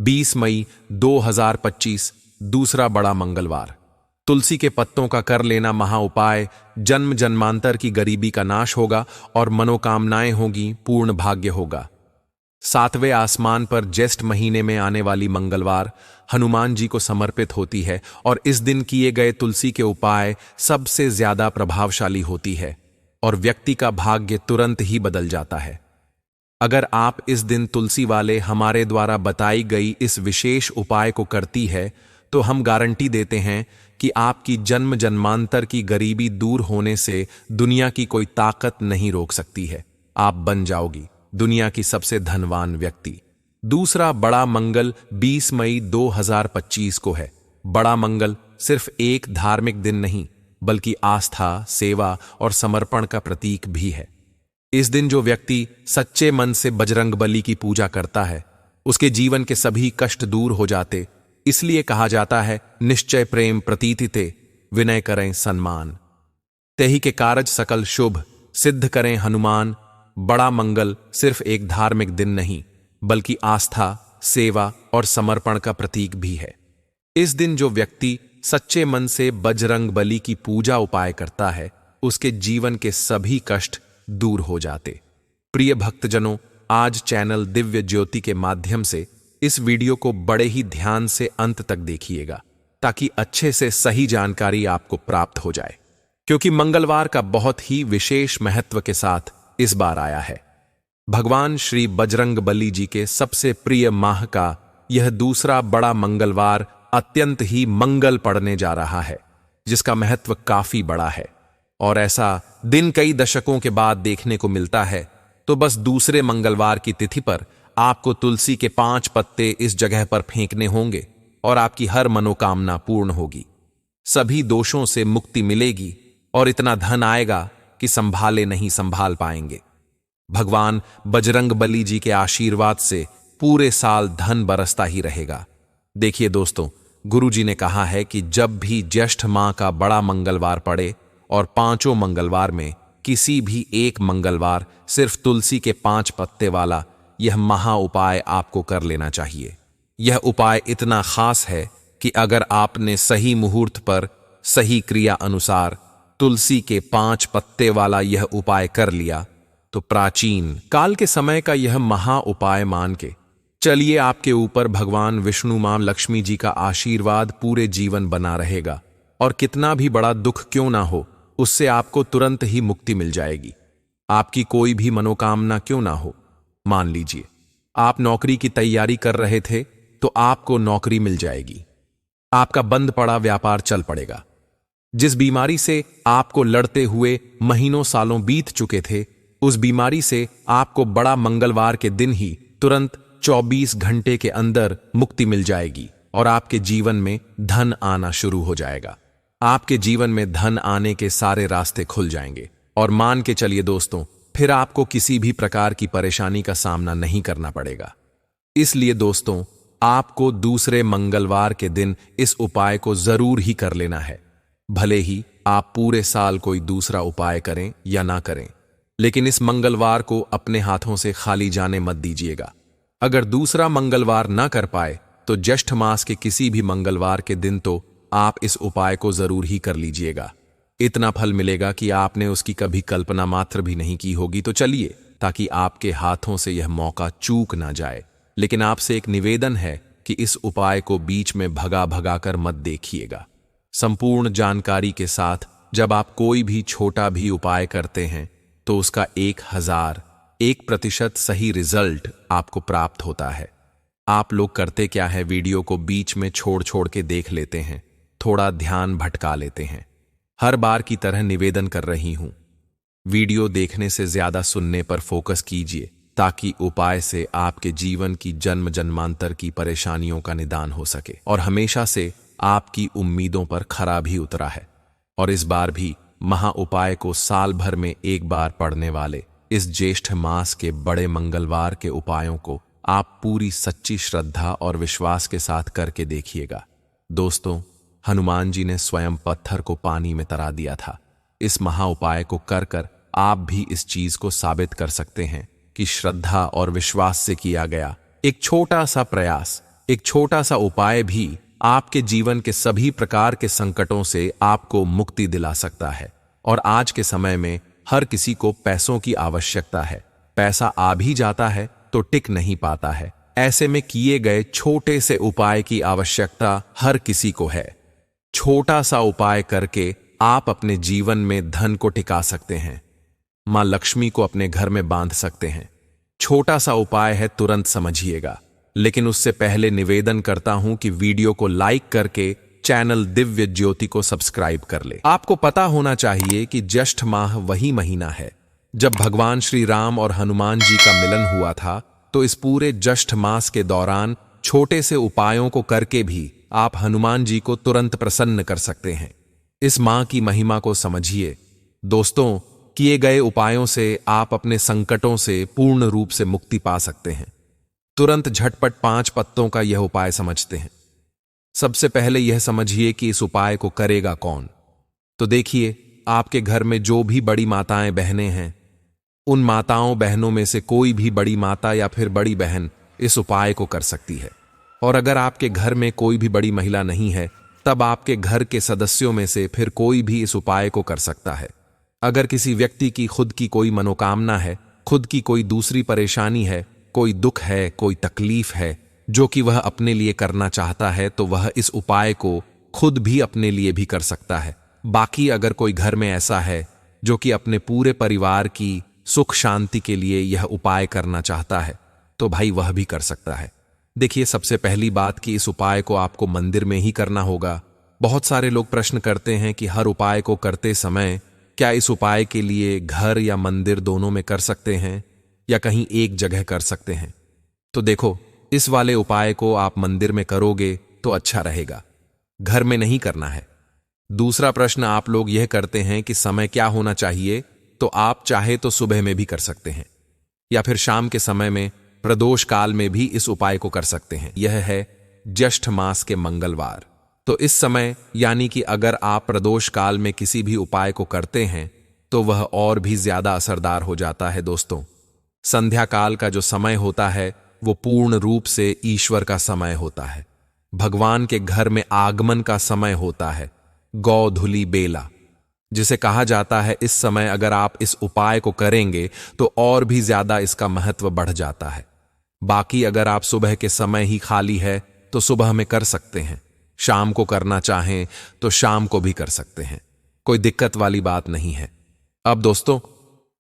20 मई 2025 दूसरा बड़ा मंगलवार। तुलसी के पत्तों का कर लेना महा उपाय, जन्म जन्मांतर की गरीबी का नाश होगा और मनोकामनाएं होगी, पूर्ण भाग्य होगा। 7वें आसमान पर ज्येष्ठ महीने में आने वाली मंगलवार हनुमान जी को समर्पित होती है और इस दिन किए गए तुलसी के उपाय सबसे ज्यादा प्रभावशाली होती है और व्यक्ति का भाग्य तुरंत ही बदल जाता है। अगर आप इस दिन तुलसी वाले हमारे द्वारा बताई गई इस विशेष उपाय को करती है तो हम गारंटी देते हैं कि आपकी जन्म जन्मांतर की गरीबी दूर होने से दुनिया की कोई ताकत नहीं रोक सकती है। आप बन जाओगी दुनिया की सबसे धनवान व्यक्ति। दूसरा बड़ा मंगल 20 मई 2025 को है। बड़ा मंगल सिर्फ एक धार्मिक दिन नहीं बल्कि आस्था, सेवा और समर्पण का प्रतीक भी है। इस दिन जो व्यक्ति सच्चे मन से बजरंगबली की पूजा करता है उसके जीवन के सभी कष्ट दूर हो जाते। इसलिए कहा जाता है, निश्चय प्रेम प्रतीति ते, विनय करें सम्मान, तेहि के कारज सकल शुभ, सिद्ध करें हनुमान। बड़ा मंगल सिर्फ एक धार्मिक दिन नहीं बल्कि आस्था, सेवा और समर्पण का प्रतीक भी है। इस दिन जो व्यक्ति सच्चे मन से बजरंगबली की पूजा उपाय करता है उसके जीवन के सभी कष्ट दूर हो जाते। प्रिय भक्तजनों, आज चैनल दिव्य ज्योति के माध्यम से इस वीडियो को बड़े ही ध्यान से अंत तक देखिएगा ताकि अच्छे से सही जानकारी आपको प्राप्त हो जाए, क्योंकि मंगलवार का बहुत ही विशेष महत्व के साथ इस बार आया है। भगवान श्री बजरंगबली जी के सबसे प्रिय माह का यह दूसरा बड़ा मंगलवार अत्यंत ही मंगल पड़ने जा रहा है, जिसका महत्व काफी बड़ा है और ऐसा दिन कई दशकों के बाद देखने को मिलता है। तो बस दूसरे मंगलवार की तिथि पर आपको तुलसी के 5 पत्ते इस जगह पर फेंकने होंगे और आपकी हर मनोकामना पूर्ण होगी, सभी दोषों से मुक्ति मिलेगी और इतना धन आएगा कि संभाले नहीं संभाल पाएंगे। भगवान बजरंगबली जी के आशीर्वाद से पूरे साल धन बरसता ही रहेगा। देखिए दोस्तों, गुरु जी ने कहा है कि जब भी ज्येष्ठ माह का बड़ा मंगलवार पड़े और 5 मंगलवार में किसी भी एक मंगलवार सिर्फ तुलसी के 5 पत्ते वाला यह महा उपाय आपको कर लेना चाहिए। यह उपाय इतना खास है कि अगर आपने सही मुहूर्त पर सही क्रिया अनुसार तुलसी के 5 पत्ते वाला यह उपाय कर लिया तो प्राचीन काल के समय का यह महा उपाय मान के चलिए आपके ऊपर भगवान विष्णु मां लक्ष्मी जी का आशीर्वाद पूरे जीवन बना रहेगा और कितना भी बड़ा दुख क्यों ना हो उससे आपको तुरंत ही मुक्ति मिल जाएगी। आपकी कोई भी मनोकामना क्यों ना हो, मान लीजिए आप नौकरी की तैयारी कर रहे थे तो आपको नौकरी मिल जाएगी। आपका बंद पड़ा व्यापार चल पड़ेगा। जिस बीमारी से आपको लड़ते हुए महीनों सालों बीत चुके थे उस बीमारी से आपको बड़ा मंगलवार के दिन ही तुरंत 24 घंटे के अंदर मुक्ति मिल जाएगी और आपके जीवन में धन आना शुरू हो जाएगा। आपके जीवन में धन आने के सारे रास्ते खुल जाएंगे और मान के चलिए दोस्तों, फिर आपको किसी भी प्रकार की परेशानी का सामना नहीं करना पड़ेगा। इसलिए दोस्तों, आपको दूसरे मंगलवार के दिन इस उपाय को जरूर ही कर लेना है। भले ही आप पूरे साल कोई दूसरा उपाय करें या ना करें, लेकिन इस मंगलवार को अपने हाथों से खाली जाने मत दीजिएगा। अगर दूसरा मंगलवार ना कर पाए तो ज्येष्ठ मास के किसी भी मंगलवार के दिन तो आप इस उपाय को जरूर ही कर लीजिएगा। इतना फल मिलेगा कि आपने उसकी कभी कल्पना मात्र भी नहीं की होगी। तो चलिए, ताकि आपके हाथों से यह मौका चूक ना जाए, लेकिन आपसे एक निवेदन है कि इस उपाय को बीच में भगा भगा कर मत देखिएगा। संपूर्ण जानकारी के साथ जब आप कोई भी छोटा भी उपाय करते हैं तो उसका 1001% सही रिजल्ट आपको प्राप्त होता है। आप लोग करते क्या है, वीडियो को बीच में छोड़ छोड़ के देख लेते हैं, थोड़ा ध्यान भटका लेते हैं। हर बार की तरह निवेदन कर रही हूं, वीडियो देखने से ज्यादा सुनने पर फोकस कीजिए ताकि उपाय से आपके जीवन की जन्म जन्मांतर की परेशानियों का निदान हो सके। और हमेशा से आपकी उम्मीदों पर खरा भी उतरा है और इस बार भी महा उपाय को साल भर में एक बार पढ़ने वाले इस ज्येष्ठ मास के बड़े मंगलवार के उपायों को आप पूरी सच्ची श्रद्धा और विश्वास के साथ करके देखिएगा। दोस्तों, हनुमान जी ने स्वयं पत्थर को पानी में तरा दिया था। इस महा उपाय को कर कर आप भी इस चीज को साबित कर सकते हैं कि श्रद्धा और विश्वास से किया गया एक छोटा सा प्रयास एक छोटा सा उपाय भी आपके जीवन के सभी प्रकार के संकटों से आपको मुक्ति दिला सकता है। और आज के समय में हर किसी को पैसों की आवश्यकता है। पैसा आ भी जाता है तो टिक नहीं पाता है। ऐसे में किए गए छोटे से उपाय की आवश्यकता हर किसी को है। छोटा सा उपाय करके आप अपने जीवन में धन को टिका सकते हैं, मां लक्ष्मी को अपने घर में बांध सकते हैं। छोटा सा उपाय है, तुरंत समझिएगा। लेकिन उससे पहले निवेदन करता हूं कि वीडियो को लाइक करके चैनल दिव्य ज्योति को सब्सक्राइब कर ले। आपको पता होना चाहिए कि ज्येष्ठ माह वही महीना है जब भगवान श्री राम और हनुमान जी का मिलन हुआ था। तो इस पूरे ज्येष्ठ मास के दौरान छोटे से उपायों को करके भी आप हनुमान जी को तुरंत प्रसन्न कर सकते हैं। इस माह की महिमा को समझिए दोस्तों। किए गए उपायों से आप अपने संकटों से पूर्ण रूप से मुक्ति पा सकते हैं। तुरंत झटपट 5 पत्तों का यह उपाय समझते हैं। सबसे पहले यह समझिए कि इस उपाय को करेगा कौन। तो देखिए, आपके घर में जो भी बड़ी माताएं बहनें हैं, उन माताओं बहनों में से कोई भी बड़ी माता या फिर बड़ी बहन इस उपाय को कर सकती है। और अगर आपके घर में कोई भी बड़ी महिला नहीं है, तब आपके घर के सदस्यों में से फिर कोई भी इस उपाय को कर सकता है। अगर किसी व्यक्ति की खुद की कोई मनोकामना है, खुद की कोई दूसरी परेशानी है, कोई दुख है, कोई तकलीफ है जो कि वह अपने लिए करना चाहता है, तो वह इस उपाय को खुद भी अपने लिए भी कर सकता है। बाकी अगर कोई घर में ऐसा है जो कि अपने पूरे परिवार की सुख शांति के लिए यह उपाय करना चाहता है, तो भाई वह भी कर सकता है। देखिए, सबसे पहली बात कि इस उपाय को आपको मंदिर में ही करना होगा। बहुत सारे लोग प्रश्न करते हैं कि हर उपाय को करते समय क्या इस उपाय के लिए घर या मंदिर दोनों में कर सकते हैं या कहीं एक जगह कर सकते हैं। तो देखो, इस वाले उपाय को आप मंदिर में करोगे तो अच्छा रहेगा, घर में नहीं करना है। दूसरा प्रश्न आप लोग यह करते हैं कि समय क्या होना चाहिए, तो आप चाहे तो सुबह में भी कर सकते हैं या फिर शाम के समय में प्रदोष काल में भी इस उपाय को कर सकते हैं। यह है ज्येष्ठ मास के मंगलवार। तो इस समय यानी कि अगर आप प्रदोष काल में किसी भी उपाय को करते हैं तो वह और भी ज्यादा असरदार हो जाता है दोस्तों। संध्या काल का जो समय होता है वो पूर्ण रूप से ईश्वर का समय होता है, भगवान के घर में आगमन का समय होता है, गौधुली बेला जिसे कहा जाता है। इस समय अगर आप इस उपाय को करेंगे तो और भी ज्यादा इसका महत्व बढ़ जाता है। बाकी अगर आप सुबह के समय ही खाली है तो सुबह में कर सकते हैं, शाम को करना चाहें तो शाम को भी कर सकते हैं, कोई दिक्कत वाली बात नहीं है। अब दोस्तों,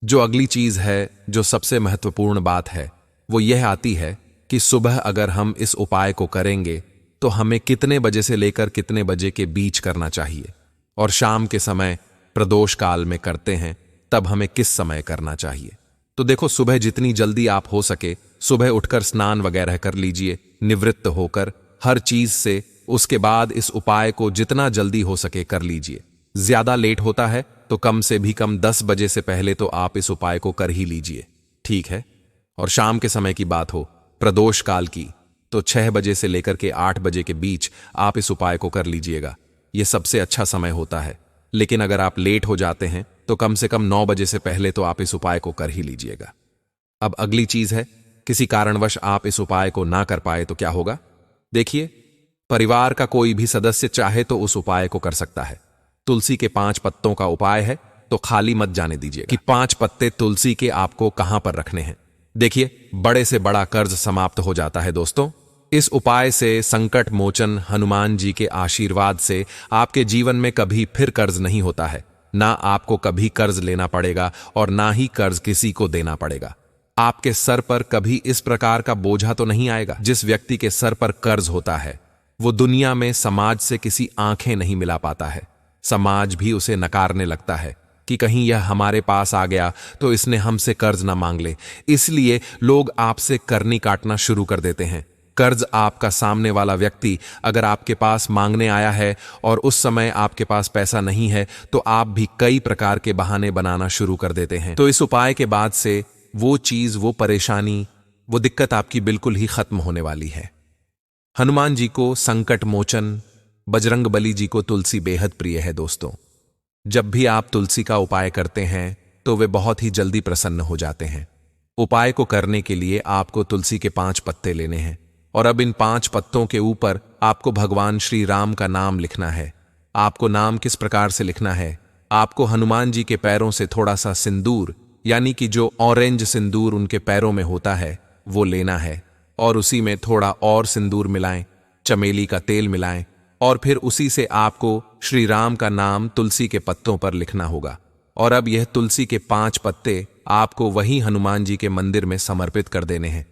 जो अगली चीज है, जो सबसे महत्वपूर्ण बात है, वो यह आती है कि सुबह अगर हम इस उपाय को करेंगे तो हमें कितने बजे से लेकर कितने बजे के बीच करना चाहिए, और शाम के समय प्रदोष काल में करते हैं तब हमें किस समय करना चाहिए। तो देखो, सुबह जितनी जल्दी आप हो सके सुबह उठकर स्नान वगैरह कर लीजिए, निवृत्त होकर हर चीज से। उसके बाद इस उपाय को जितना जल्दी हो सके कर लीजिए। ज्यादा लेट होता है तो कम से भी कम 10 बजे से पहले तो आप इस उपाय को कर ही लीजिए, ठीक है। और शाम के समय की बात हो, प्रदोष काल की, तो 6 बजे से लेकर के 8 बजे के बीच आप इस उपाय को कर लीजिएगा। यह सबसे अच्छा समय होता है। लेकिन अगर आप लेट हो जाते हैं तो कम से कम 9 बजे से पहले तो आप इस उपाय को कर ही लीजिएगा। अब अगली चीज है, किसी कारणवश आप इस उपाय को ना कर पाए तो क्या होगा। देखिए, परिवार का कोई भी सदस्य चाहे तो उस उपाय को कर सकता है। तुलसी के 5 पत्तों का उपाय है, तो खाली मत जाने दीजिए कि 5 पत्ते तुलसी के आपको कहां पर रखने हैं। देखिए, बड़े से बड़ा कर्ज समाप्त हो जाता है दोस्तों। इस उपाय से संकट मोचन हनुमान जी के आशीर्वाद से आपके जीवन में कभी फिर कर्ज नहीं होता है। ना आपको कभी कर्ज लेना पड़ेगा और ना ही कर्ज किसी को देना पड़ेगा। आपके सर पर कभी इस प्रकार का बोझा तो नहीं आएगा। जिस व्यक्ति के सर पर कर्ज होता है वो दुनिया में समाज से किसी आंखें नहीं मिला पाता है। समाज भी उसे नकारने लगता है कि कहीं यह हमारे पास आ गया तो इसने हमसे कर्ज ना मांग ले। इसलिए लोग आपसे करनी काटना शुरू कर देते हैं। कर्ज आपका सामने वाला व्यक्ति अगर आपके पास मांगने आया है और उस समय आपके पास पैसा नहीं है तो आप भी कई प्रकार के बहाने बनाना शुरू कर देते हैं। तो इस उपाय के बाद से वो चीज, वो परेशानी, वो दिक्कत आपकी बिल्कुल ही खत्म होने वाली है। हनुमान जी को संकट मोचन, बजरंग बली जी को तुलसी बेहद प्रिय है दोस्तों। जब भी आप तुलसी का उपाय करते हैं तो वे बहुत ही जल्दी प्रसन्न हो जाते हैं। उपाय को करने के लिए आपको तुलसी के 5 पत्ते लेने हैं और अब इन 5 पत्तों के ऊपर आपको भगवान श्री राम का नाम लिखना है। आपको नाम किस प्रकार से लिखना है? आपको हनुमान जी के पैरों से थोड़ा सा सिंदूर, यानी कि जो ऑरेंज सिंदूर उनके पैरों में होता है, वो लेना है और उसी में थोड़ा और सिंदूर मिलाएं, चमेली का तेल मिलाएं और फिर उसी से आपको श्री राम का नाम तुलसी के पत्तों पर लिखना होगा। और अब यह तुलसी के 5 पत्ते आपको वही हनुमान जी के मंदिर में समर्पित कर देने हैं।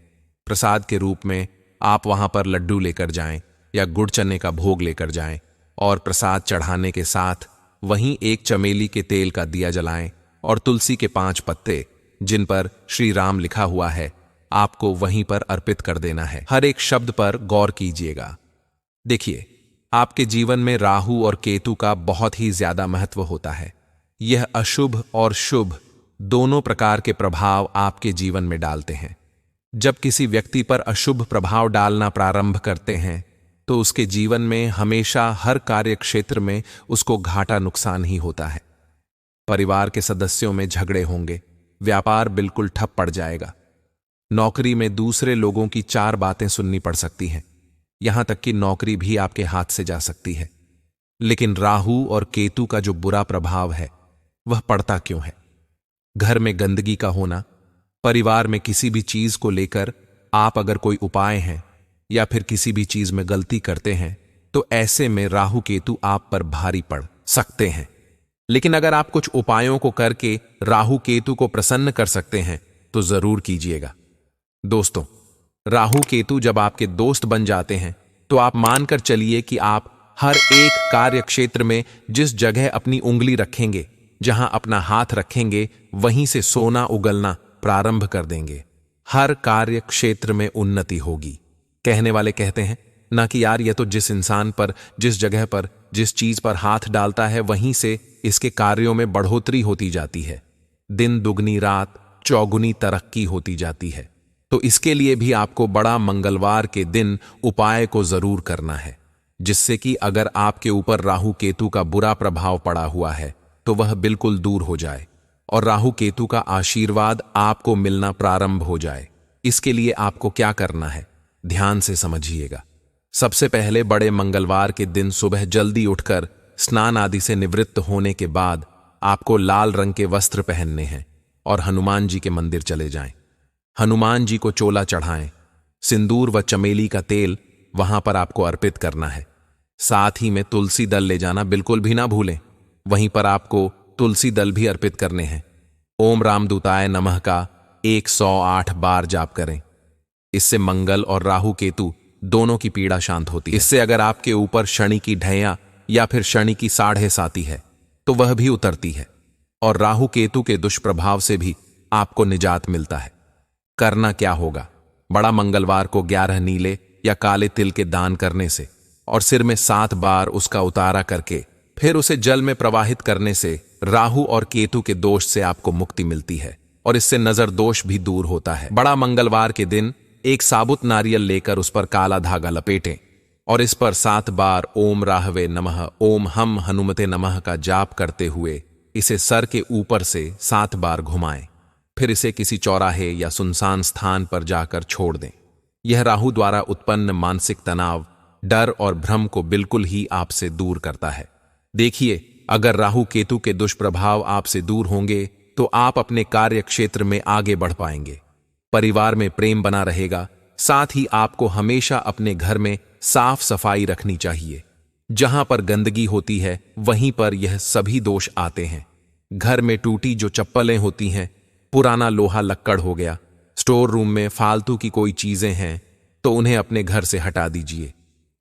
प्रसाद के रूप में आप वहां पर लड्डू लेकर जाएं या गुड़ चने का भोग लेकर जाएं और प्रसाद चढ़ाने के साथ वहीं एक चमेली के तेल का दिया जलाएं और तुलसी के 5 पत्ते जिन पर श्री राम लिखा हुआ है आपको वहीं पर अर्पित कर देना है। हर एक शब्द पर गौर कीजिएगा। देखिए, आपके जीवन में राहु और केतु का बहुत ही ज्यादा महत्व होता है। यह अशुभ और शुभ दोनों प्रकार के प्रभाव आपके जीवन में डालते हैं। जब किसी व्यक्ति पर अशुभ प्रभाव डालना प्रारंभ करते हैं तो उसके जीवन में हमेशा हर कार्य क्षेत्र में उसको घाटा नुकसान ही होता है। परिवार के सदस्यों में झगड़े होंगे, व्यापार बिल्कुल ठप पड़ जाएगा, नौकरी में दूसरे लोगों की 4 बातें सुननी पड़ सकती हैं, यहां तक कि नौकरी भी आपके हाथ से जा सकती है। लेकिन राहु और केतु का जो बुरा प्रभाव है वह पड़ता क्यों है? घर में गंदगी का होना, परिवार में किसी भी चीज को लेकर आप अगर कोई उपाय हैं या फिर किसी भी चीज में गलती करते हैं तो ऐसे में राहु केतु आप पर भारी पड़ सकते हैं। लेकिन अगर आप कुछ उपायों को करके राहु केतु को प्रसन्न कर सकते हैं तो जरूर कीजिएगा। दोस्तों, राहु केतु जब आपके दोस्त बन जाते हैं तो आप मानकर चलिए कि आप हर एक कार्य क्षेत्र में जिस जगह अपनी उंगली रखेंगे, जहां अपना हाथ रखेंगे, वहीं से सोना उगलना प्रारंभ कर देंगे। हर कार्य क्षेत्र में उन्नति होगी। कहने वाले कहते हैं ना कि यार, यह तो जिस इंसान पर, जिस जगह पर, जिस चीज पर हाथ डालता है वहीं से इसके कार्यों में बढ़ोतरी होती जाती है। दिन दुगनी रात चौगुनी तरक्की होती जाती है। तो इसके लिए भी आपको बड़ा मंगलवार के दिन उपाय को जरूर करना है, जिससे कि अगर आपके ऊपर राहु केतु का बुरा प्रभाव पड़ा हुआ है तो वह बिल्कुल दूर हो जाए और राहु केतु का आशीर्वाद आपको मिलना प्रारंभ हो जाए। इसके लिए आपको क्या करना है, ध्यान से समझिएगा। सबसे पहले बड़े मंगलवार के दिन सुबह जल्दी उठकर स्नान आदि से निवृत्त होने के बाद आपको लाल रंग के वस्त्र पहनने हैं और हनुमान जी के मंदिर चले जाएं। हनुमान जी को चोला चढ़ाएं, सिंदूर व चमेली का तेल वहां पर आपको अर्पित करना है। साथ ही में तुलसी दल ले जाना बिल्कुल भी ना भूलें। वहीं पर आपको तुलसी दल भी अर्पित करने हैं। ओम रामदूताय नमः का 108 बार जाप करें। इससे मंगल और राहु केतु दोनों की पीड़ा शांत होती है। इससे अगर आपके ऊपर शनि की ढैया या फिर शनि की साढ़े साती है तो वह भी उतरती है और राहु केतु के दुष्प्रभाव से भी आपको निजात मिलता है। करना क्या होगा? बड़ा मंगलवार को 11 नीले या काले तिल के दान करने से और सिर में 7 बार उसका उतारा करके फिर उसे जल में प्रवाहित करने से राहु और केतु के दोष से आपको मुक्ति मिलती है और इससे नजर दोष भी दूर होता है। बड़ा मंगलवार के दिन एक साबुत नारियल लेकर उस पर काला धागा लपेटें और इस पर 7 बार ओम राहवे नमः, ओम हम हनुमते नमः का जाप करते हुए इसे सर के ऊपर से 7 बार घुमाएं। फिर इसे किसी चौराहे या सुनसान स्थान पर जाकर छोड़ दें। यह राहु द्वारा उत्पन्न मानसिक तनाव, डर और भ्रम को बिल्कुल ही आपसे दूर करता है। देखिए, अगर राहु केतु के दुष्प्रभाव आपसे दूर होंगे तो आप अपने कार्य क्षेत्र में आगे बढ़ पाएंगे। परिवार में प्रेम बना रहेगा। साथ ही आपको हमेशा अपने घर में साफ सफाई रखनी चाहिए। जहां पर गंदगी होती है वहीं पर यह सभी दोष आते हैं। घर में टूटी जो चप्पलें होती हैं, पुराना लोहा लक्कड़ हो गया, स्टोर रूम में फालतू की कोई चीजें हैं तो उन्हें अपने घर से हटा दीजिए।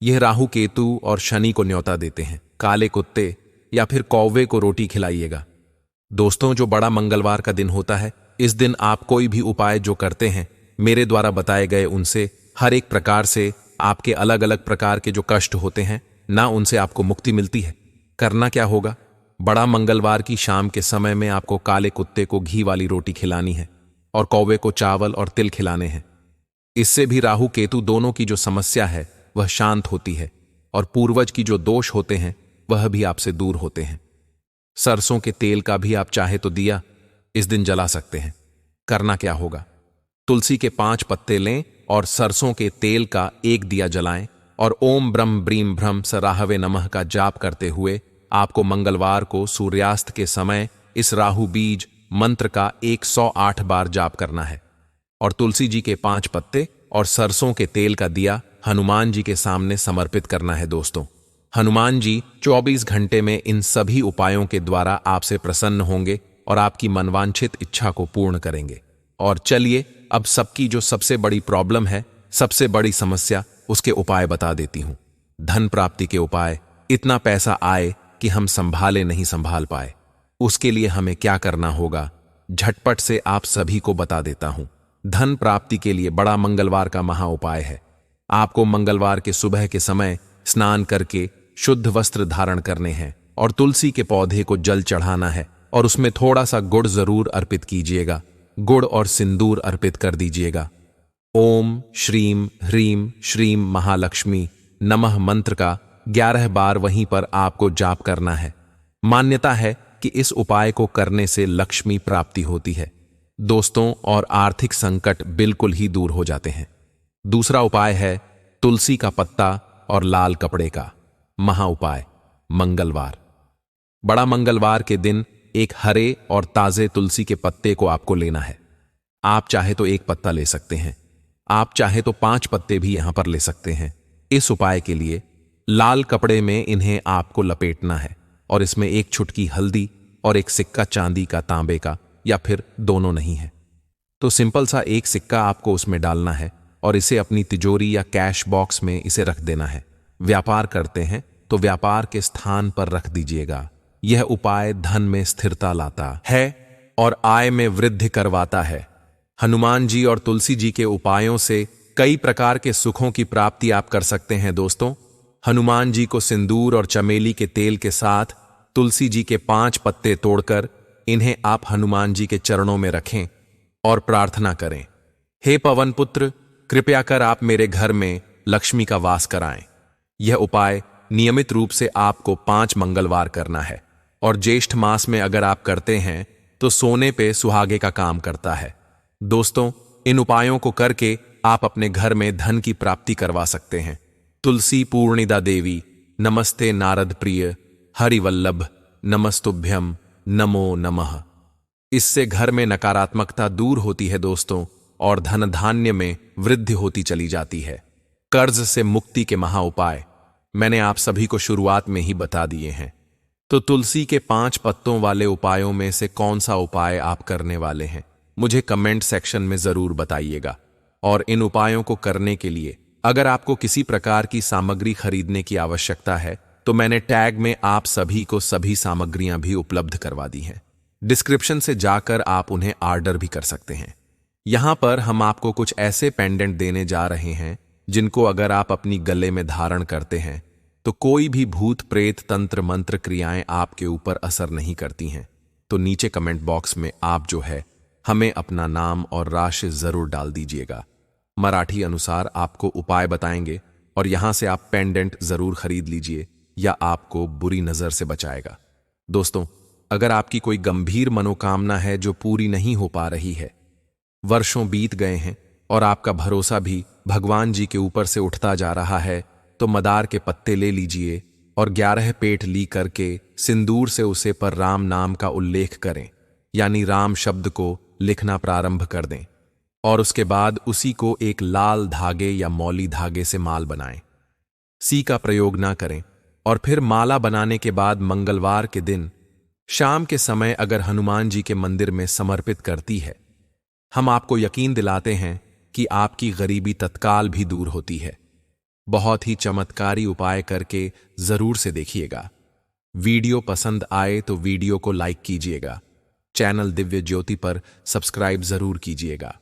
यह राहु केतु और शनि को न्योता देते हैं। काले कुत्ते या फिर कौवे को रोटी खिलाइएगा। दोस्तों, जो बड़ा मंगलवार का दिन होता है, इस दिन आप कोई भी उपाय जो करते हैं मेरे द्वारा बताए गए उनसे हर एक प्रकार से आपके अलग अलग प्रकार के जो कष्ट होते हैं ना, उनसे आपको मुक्ति मिलती है। करना क्या होगा? बड़ा मंगलवार की शाम के समय में आपको काले कुत्ते को घी वाली रोटी खिलानी है और कौवे को चावल और तिल खिलाने हैं। इससे भी राहु केतु दोनों की जो समस्या है वह शांत होती है और पूर्वज की जो दोष होते हैं वह भी आपसे दूर होते हैं। सरसों के तेल का भी आप चाहे तो दिया इस दिन जला सकते हैं। करना क्या होगा? तुलसी के 5 पत्ते लें और सरसों के तेल का एक दिया जलाएं और ओम ब्रह्म ब्रीम भ्रम सराहवे नमः का जाप करते हुए आपको मंगलवार को सूर्यास्त के समय इस राहु बीज मंत्र का 108 बार जाप करना है और तुलसी जी के 5 पत्ते और सरसों के तेल का दिया हनुमान जी के सामने समर्पित करना है। दोस्तों, हनुमान जी 24 घंटे में इन सभी उपायों के द्वारा आपसे प्रसन्न होंगे और आपकी मनवांछित इच्छा को पूर्ण करेंगे। और चलिए अब सबकी जो सबसे बड़ी प्रॉब्लम है, सबसे बड़ी समस्या, उसके उपाय बता देती हूं। धन प्राप्ति के उपाय। इतना पैसा आए कि हम संभाले नहीं संभाल पाए, उसके लिए हमें क्या करना होगा, झटपट से आप सभी को बता देता हूं। धन प्राप्ति के लिए बड़ा मंगलवार का महा उपाय है। आपको मंगलवार के सुबह के समय स्नान करके शुद्ध वस्त्र धारण करने हैं और तुलसी के पौधे को जल चढ़ाना है और उसमें थोड़ा सा गुड़ जरूर अर्पित कीजिएगा। गुड़ और सिंदूर अर्पित कर दीजिएगा। ओम श्रीम ह्रीम श्रीम महालक्ष्मी नमः मंत्र का 11 बार वहीं पर आपको जाप करना है। मान्यता है कि इस उपाय को करने से लक्ष्मी प्राप्ति होती है दोस्तों, और आर्थिक संकट बिल्कुल ही दूर हो जाते हैं। दूसरा उपाय है तुलसी का पत्ता और लाल कपड़े का महा उपाय। मंगलवार, बड़ा मंगलवार के दिन एक हरे और ताजे तुलसी के पत्ते को आपको लेना है। आप चाहे तो एक पत्ता ले सकते हैं, आप चाहे तो 5 पत्ते भी यहां पर ले सकते हैं। इस उपाय के लिए लाल कपड़े में इन्हें आपको लपेटना है और इसमें एक चुटकी हल्दी और एक सिक्का चांदी का, तांबे का, या फिर दोनों नहीं है तो सिंपल सा एक सिक्का आपको उसमें डालना है और इसे अपनी तिजोरी या कैश बॉक्स में इसे रख देना है। व्यापार करते हैं तो व्यापार के स्थान पर रख दीजिएगा। यह उपाय धन में स्थिरता लाता है और आय में वृद्धि करवाता है। हनुमान जी और तुलसी जी के उपायों से कई प्रकार के सुखों की प्राप्ति आप कर सकते हैं। दोस्तों, हनुमान जी को सिंदूर और चमेली के तेल के साथ तुलसी जी के 5 पत्ते तोड़कर इन्हें आप हनुमान जी के चरणों में रखें और प्रार्थना करें, हे पवन पुत्र, कृपया कर आप मेरे घर में लक्ष्मी का वास कराएं। यह उपाय नियमित रूप से आपको 5 मंगलवार करना है और ज्येष्ठ मास में अगर आप करते हैं तो सोने पे सुहागे का काम करता है। दोस्तों, इन उपायों को करके आप अपने घर में धन की प्राप्ति करवा सकते हैं। तुलसी पूर्णिदा देवी नमस्ते, नारद प्रिय हरिवल्लभ नमस्तुभ्यम नमो नमः। इससे घर में नकारात्मकता दूर होती है दोस्तों, और धन धान्य में वृद्धि होती चली जाती है। कर्ज से मुक्ति के महा उपाय मैंने आप सभी को शुरुआत में ही बता दिए हैं, तो तुलसी के 5 पत्तों वाले उपायों में से कौन सा उपाय आप करने वाले हैं, मुझे कमेंट सेक्शन में जरूर बताइएगा। और इन उपायों को करने के लिए अगर आपको किसी प्रकार की सामग्री खरीदने की आवश्यकता है तो मैंने टैग में आप सभी को सभी सामग्रियां भी उपलब्ध करवा दी हैं। डिस्क्रिप्शन से जाकर आप उन्हें ऑर्डर भी कर सकते हैं। यहां पर हम आपको कुछ ऐसे पेंडेंट देने जा रहे हैं जिनको अगर आप अपनी गले में धारण करते हैं तो कोई भी भूत प्रेत तंत्र मंत्र क्रियाएं आपके ऊपर असर नहीं करती हैं। तो नीचे कमेंट बॉक्स में आप जो है हमें अपना नाम और राशि जरूर डाल दीजिएगा। मराठी अनुसार आपको उपाय बताएंगे और यहां से आप पेंडेंट जरूर खरीद लीजिए, या आपको बुरी नजर से बचाएगा। दोस्तों, अगर आपकी कोई गंभीर मनोकामना है जो पूरी नहीं हो पा रही है, वर्षों बीत गए हैं और आपका भरोसा भी भगवान जी के ऊपर से उठता जा रहा है, तो मदार के पत्ते ले लीजिए और 11 पेट ली करके सिंदूर से उसे पर राम नाम का उल्लेख करें, यानी राम शब्द को लिखना प्रारंभ कर दें और उसके बाद उसी को एक लाल धागे या मौली धागे से माल बनाएं। सी का प्रयोग ना करें और फिर माला बनाने के बाद मंगलवार के दिन शाम के समय अगर हनुमान जी के मंदिर में समर्पित करती है, हम आपको यकीन दिलाते हैं कि आपकी गरीबी तत्काल भी दूर होती है। बहुत ही चमत्कारी उपाय करके जरूर से देखिएगा। वीडियो पसंद आए तो वीडियो को लाइक कीजिएगा। चैनल दिव्य ज्योति पर सब्सक्राइब जरूर कीजिएगा।